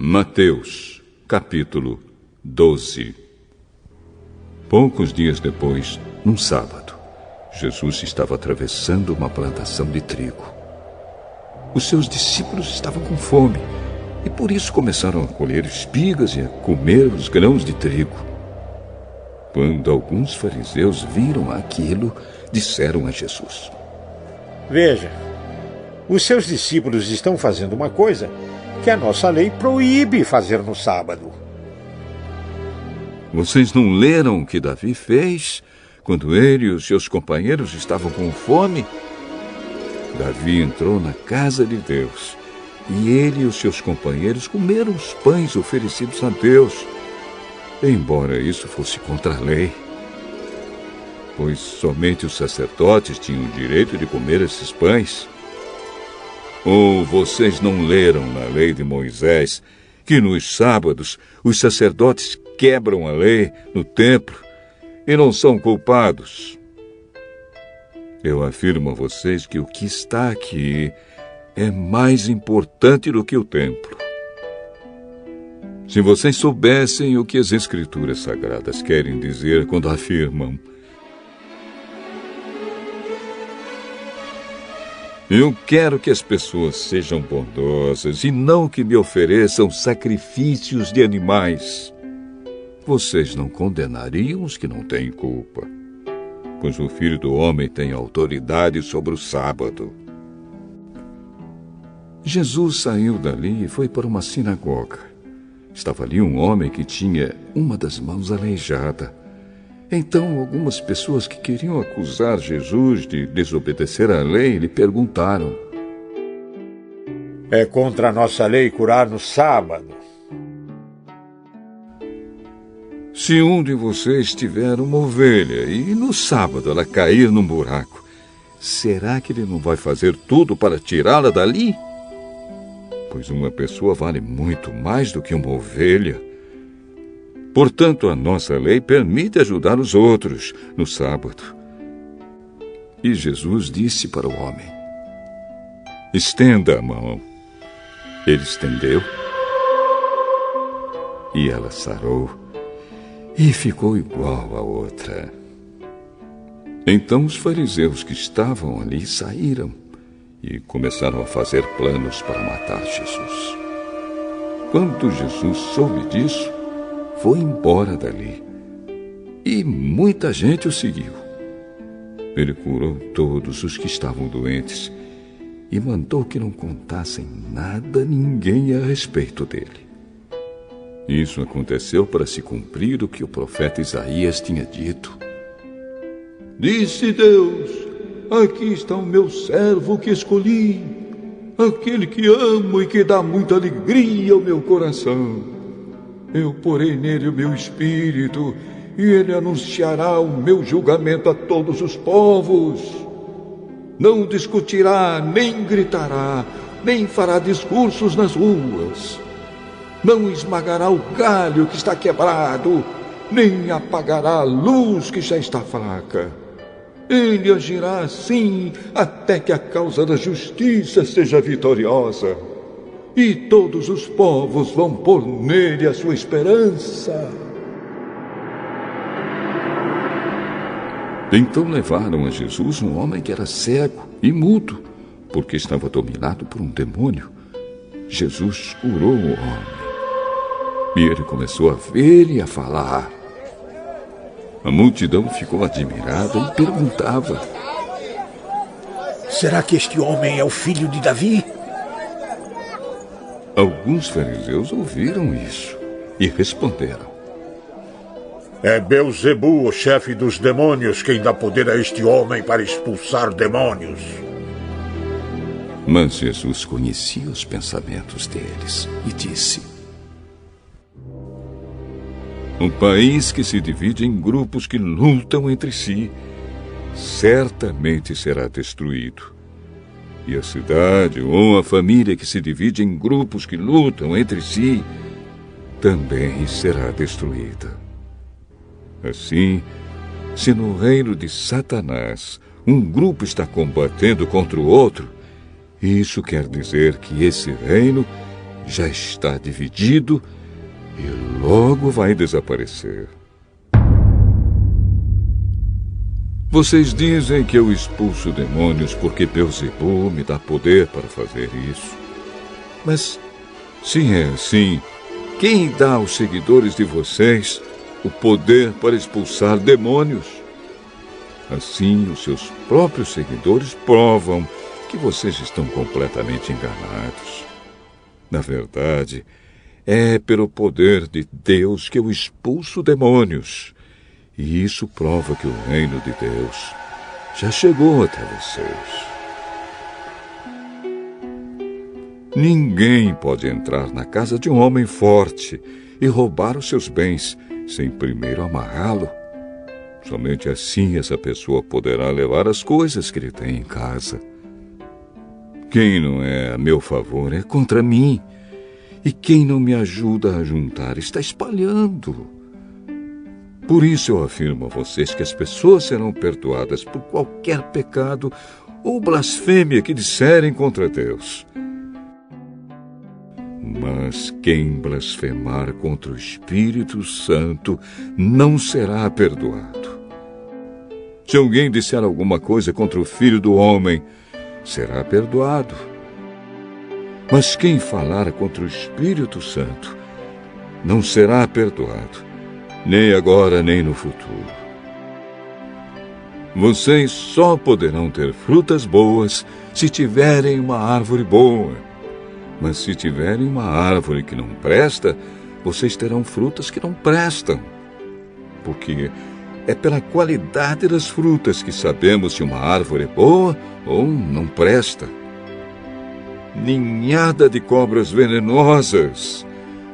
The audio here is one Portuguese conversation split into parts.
Mateus, capítulo 12. Poucos dias depois, num sábado, Jesus estava atravessando uma plantação de trigo. Os seus discípulos estavam com fome e por isso começaram a colher espigas e a comer os grãos de trigo. Quando alguns fariseus viram aquilo, disseram a Jesus: Veja, os seus discípulos estão fazendo uma coisa que a nossa lei proíbe fazer no sábado. Vocês não leram o que Davi fez quando ele e os seus companheiros estavam com fome? Davi entrou na casa de Deus e ele e os seus companheiros comeram os pães oferecidos a Deus, embora isso fosse contra a lei, pois somente os sacerdotes tinham o direito de comer esses pães. Ou vocês não leram na lei de Moisés que nos sábados os sacerdotes quebram a lei no templo e não são culpados? Eu afirmo a vocês que o que está aqui é mais importante do que o templo. Se vocês soubessem o que as Escrituras Sagradas querem dizer quando afirmam: eu quero que as pessoas sejam bondosas e não que me ofereçam sacrifícios de animais, vocês não condenariam os que não têm culpa, pois o Filho do Homem tem autoridade sobre o sábado. Jesus saiu dali e foi para uma sinagoga. Estava ali um homem que tinha uma das mãos aleijada. Então, algumas pessoas que queriam acusar Jesus de desobedecer à lei lhe perguntaram: é contra a nossa lei curar no sábado? Se um de vocês tiver uma ovelha e no sábado ela cair num buraco, será que ele não vai fazer tudo para tirá-la dali? Pois uma pessoa vale muito mais do que uma ovelha. Portanto, a nossa lei permite ajudar os outros no sábado. E Jesus disse para o homem: estenda a mão. Ele estendeu e ela sarou e ficou igual à outra. Então os fariseus que estavam ali saíram e começaram a fazer planos para matar Jesus. Quando Jesus soube disso, foi embora dali e muita gente o seguiu. Ele curou todos os que estavam doentes e mandou que não contassem nada a ninguém a respeito dele. Isso aconteceu para se cumprir o que o profeta Isaías tinha dito: disse Deus, aqui está o meu servo que escolhi, aquele que amo e que dá muita alegria ao meu coração. Eu porei nele o meu espírito, e ele anunciará o meu julgamento a todos os povos. Não discutirá, nem gritará, nem fará discursos nas ruas. Não esmagará o galho que está quebrado, nem apagará a luz que já está fraca. Ele agirá assim até que a causa da justiça seja vitoriosa. E todos os povos vão pôr nele a sua esperança. Então levaram a Jesus um homem que era cego e mudo, porque estava dominado por um demônio. Jesus curou o homem. E ele começou a ver e a falar. A multidão ficou admirada e perguntava: será que este homem é o filho de Davi? Alguns fariseus ouviram isso e responderam: é Beelzebu, o chefe dos demônios, quem dá poder a este homem para expulsar demônios. Mas Jesus conhecia os pensamentos deles e disse: um país que se divide em grupos que lutam entre si certamente será destruído. E a cidade ou a família que se divide em grupos que lutam entre si também será destruída. Assim, se no reino de Satanás um grupo está combatendo contra o outro, isso quer dizer que esse reino já está dividido e logo vai desaparecer. Vocês dizem que eu expulso demônios porque Beelzebul me dá poder para fazer isso. Mas, se é assim, quem dá aos seguidores de vocês o poder para expulsar demônios? Assim, os seus próprios seguidores provam que vocês estão completamente enganados. Na verdade, é pelo poder de Deus que eu expulso demônios. E isso prova que o reino de Deus já chegou até vocês. Ninguém pode entrar na casa de um homem forte e roubar os seus bens sem primeiro amarrá-lo. Somente assim essa pessoa poderá levar as coisas que ele tem em casa. Quem não é a meu favor é contra mim. E quem não me ajuda a juntar está espalhando. Por isso eu afirmo a vocês que as pessoas serão perdoadas por qualquer pecado ou blasfêmia que disserem contra Deus. Mas quem blasfemar contra o Espírito Santo não será perdoado. Se alguém disser alguma coisa contra o Filho do Homem, será perdoado. Mas quem falar contra o Espírito Santo não será perdoado, nem agora nem no futuro. Vocês só poderão ter frutas boas se tiverem uma árvore boa. Mas se tiverem uma árvore que não presta, vocês terão frutas que não prestam. Porque é pela qualidade das frutas que sabemos se uma árvore é boa ou não presta. Ninhada de cobras venenosas!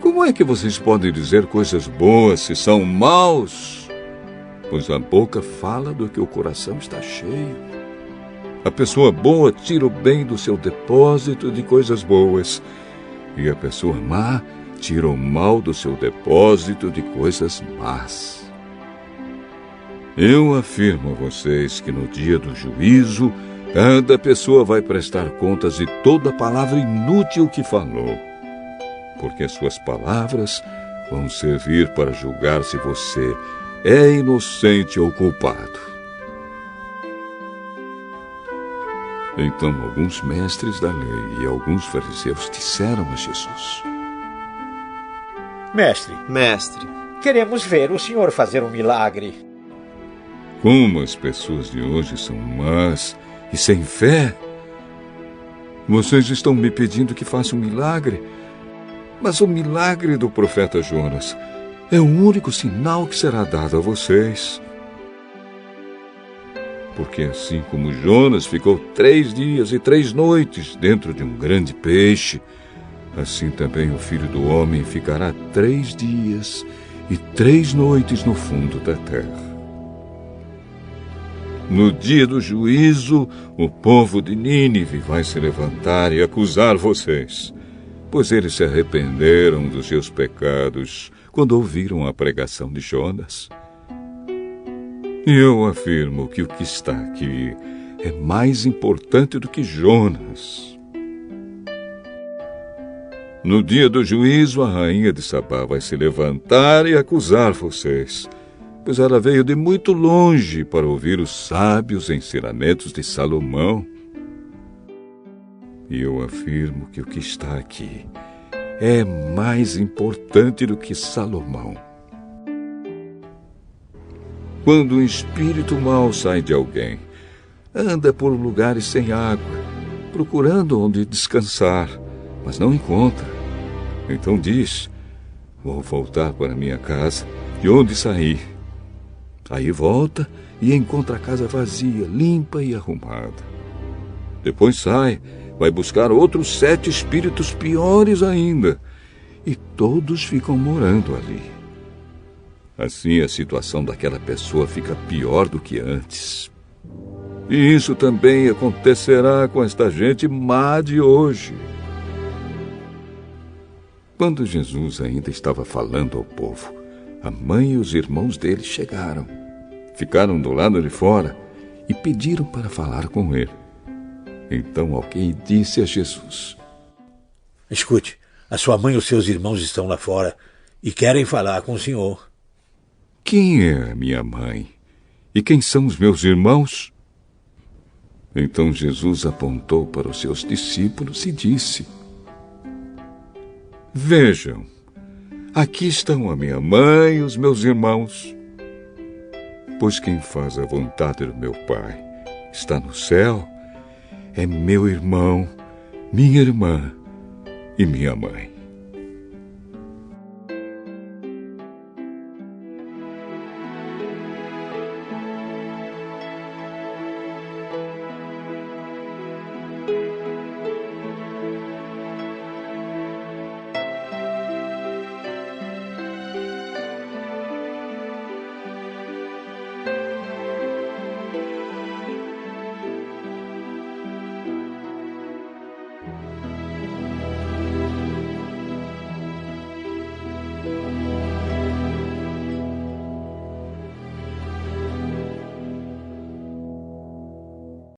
Como é que vocês podem dizer coisas boas se são maus? Pois a boca fala do que o coração está cheio. A pessoa boa tira o bem do seu depósito de coisas boas, e a pessoa má tira o mal do seu depósito de coisas más. Eu afirmo a vocês que no dia do juízo, cada pessoa vai prestar contas de toda palavra inútil que falou, porque as suas palavras vão servir para julgar se você é inocente ou culpado. Então alguns mestres da lei e alguns fariseus disseram a Jesus: Mestre, queremos ver o senhor fazer um milagre. Como as pessoas de hoje são más e sem fé! Vocês estão me pedindo que faça um milagre, mas o milagre do profeta Jonas é o único sinal que será dado a vocês. Porque assim como Jonas ficou 3 dias e 3 noites dentro de um grande peixe, assim também o Filho do Homem ficará 3 dias e 3 noites no fundo da terra. No dia do juízo, o povo de Nínive vai se levantar e acusar vocês, pois eles se arrependeram dos seus pecados quando ouviram a pregação de Jonas. E eu afirmo que o que está aqui é mais importante do que Jonas. No dia do juízo, a rainha de Sabá vai se levantar e acusar vocês, pois ela veio de muito longe para ouvir os sábios ensinamentos de Salomão. E eu afirmo que o que está aqui é mais importante do que Salomão. Quando um espírito mau sai de alguém, anda por lugares sem água, procurando onde descansar, mas não encontra. Então diz: vou voltar para minha casa, de onde saí. Aí volta e encontra a casa vazia, limpa e arrumada. Depois sai, vai buscar outros 7 espíritos piores ainda, e todos ficam morando ali. Assim a situação daquela pessoa fica pior do que antes. E isso também acontecerá com esta gente má de hoje. Quando Jesus ainda estava falando ao povo, a mãe e os irmãos dele chegaram. Ficaram do lado de fora e pediram para falar com ele. Então alguém disse a Jesus: Escute, A sua mãe e os seus irmãos estão lá fora e querem falar com o senhor. Quem é a minha mãe? E quem são os meus irmãos? Então Jesus apontou para os seus discípulos e disse: Vejam, aqui estão a minha mãe e os meus irmãos. Pois quem faz a vontade do meu Pai está no céu, é meu irmão, minha irmã e minha mãe.